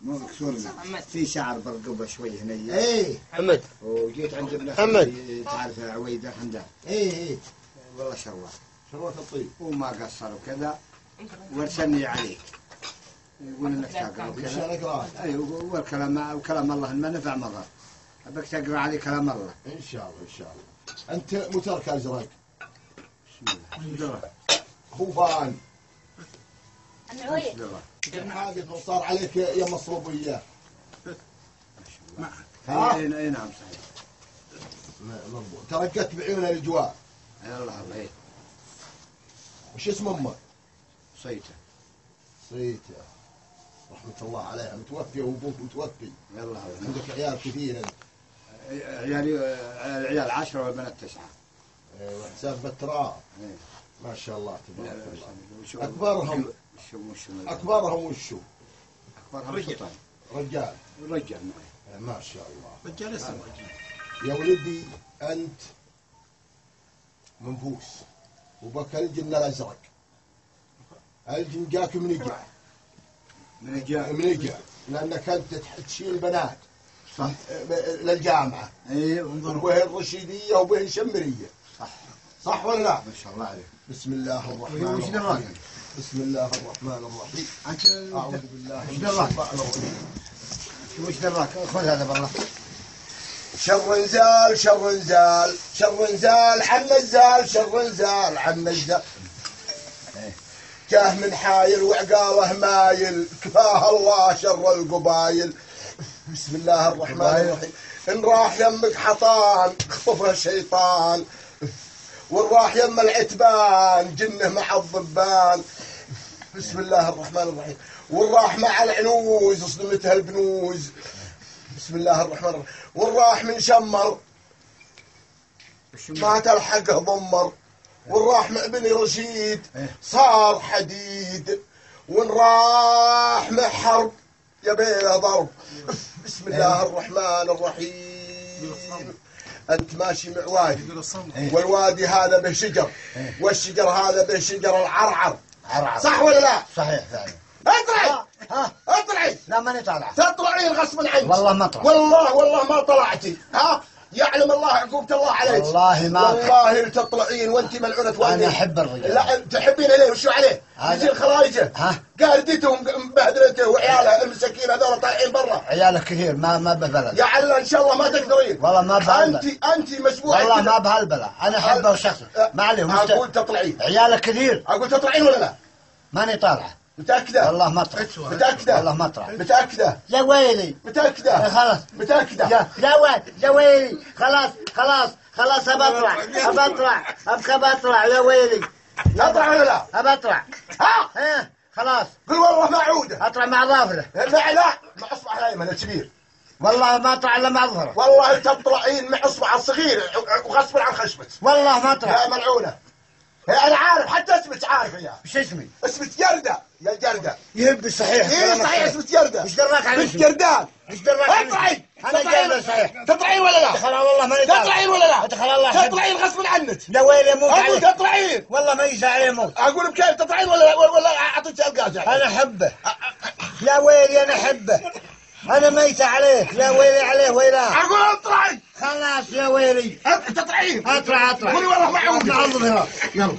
مو مكسورنا في شعر بالقبة شوي هنا. ايه محمد. وجيت عند ابن محمد تعرف عويدة حمدان. ايه والله شروه الطيب وما قصر وكذا وارسلني عليك يقول انك تقرا وكذا. ايوه وكلام الله ما نفع مضر. ابك تقرا عليه كلام الله ان شاء الله. انت مترك ازرق. بسم الله. خوفان بسم الله. حاجة صار عليك يا مصروبية. اي نعم صحيح. ترقت بعيونها الجوار. الله الله. وش اسم امك؟ صيته رحمة الله عليها، متوفية وابوك متوفي. يلا عندك عيال كثير انت. عيال 10 والبنات 9. ايوه حساب بتراء. ايه ما شاء الله تبارك الله. اكبرهم وشو؟ اكبرهم رجال معي. ما شاء الله. رجال اسمه يا ولدي انت منفوس وبك الجن الازرق. الجن جاك من اجا لانك انت تشيل بنات صح للجامعه. ايوه وبه الرشيديه وبه الشمريه. صح ولا لا؟ ما شاء الله عليك. بسم الله الرحمن الرحيم. بسم الله الرحمن الرحيم. اعوذ بالله من الشيطان الرجيم. وش دراك؟ خذ هذا بالله. شر نزال عم الزال كاه من حايل وعقاله مايل كفاه الله شر القبايل. بسم الله الرحمن الرحيم. ان راح يمك حطان خطفه الشيطان وان راح يم العتبان جنه مع الضبان. بسم الله الرحمن الرحيم. وان راح مع العنوز صدمتها البنوز. بسم الله الرحمن الرحيم. وان راح من شمر ما تلحقه ضمر. وان راح مع بني رشيد صار حديد. وان راح مع حرب يبيه ضرب. بسم الله الرحمن الرحيم. انت ماشي مع وادي والوادي هذا به شجر والشجر هذا به شجر العرعر. صح ولا لا؟ صحيح فعلا. اطلعي. لا ماني طالعه. تطلعين غصبا عنك. والله ما طلعت. والله ما طلعتي. يعلم الله عقوبة الله عليك. والله تطلعين وانت ملعونة والديك. انا احب الرجال. لا تحبينه ليه؟ وشو عليه؟ يصير خرايجه. قاردته مبهدلته وعياله المساكين هذول طالعين برا. عيالك كثير ما ببلد. يا علا ان شاء الله ما تقدرين. والله ما بهالبلد. انت مسبوعه. والله ما بهالبلد. انا احبه وشخصه. ما عليه. اقول تطلعين. عيالك كثير. اقول تطلعين ولا لا؟ ماني طالعه. متأكدة؟ والله ما اطلع. متأكدة؟ والله ما اطلع. متأكدة؟ يا ويلي. متأكدة؟ خلاص. متأكدة؟ يا ويلي. خلاص ابطلع. ابقى بطلع يا ويلي. اطلع ولا لا؟ ابطلع. ها خلاص. قل والله ما عودة. اطلع مع ظافره. لا مع اصبع الايمن الكبير. والله ما اطلع الا مع ظهره. والله تطلعين مع اصبع الصغير وغصبا عن خشبك. والله ما اطلع. يا ملعونة. انا عارف حتى اسمك عارف يا. وش اسمي؟ اسمك جردة. يا جردة. يهب صحيح. ايه صحيح اسمك جردة. ايش دراك عن اسمك جردان. ايش دراك عن اطلعي. انا جردة صحيح. تطلعين ولا لا؟ دخل والله ماني تطلعين ولا لا؟ دخل الله. تطلعين غصبا عنك. يا ويلي موت اقول عليك. تطلعين. والله ما يجي عليه موت. اقول بكيف تطلعين ولا اعطيك القاز. انا احبه. يا ويلي انا احبه. انا ميت عليك. يا ويلي عليه ويلاه. اقول اطلعي. خلاص يا ويلي. تطلعين. اطلع. قولي والله ما عودي. يلا.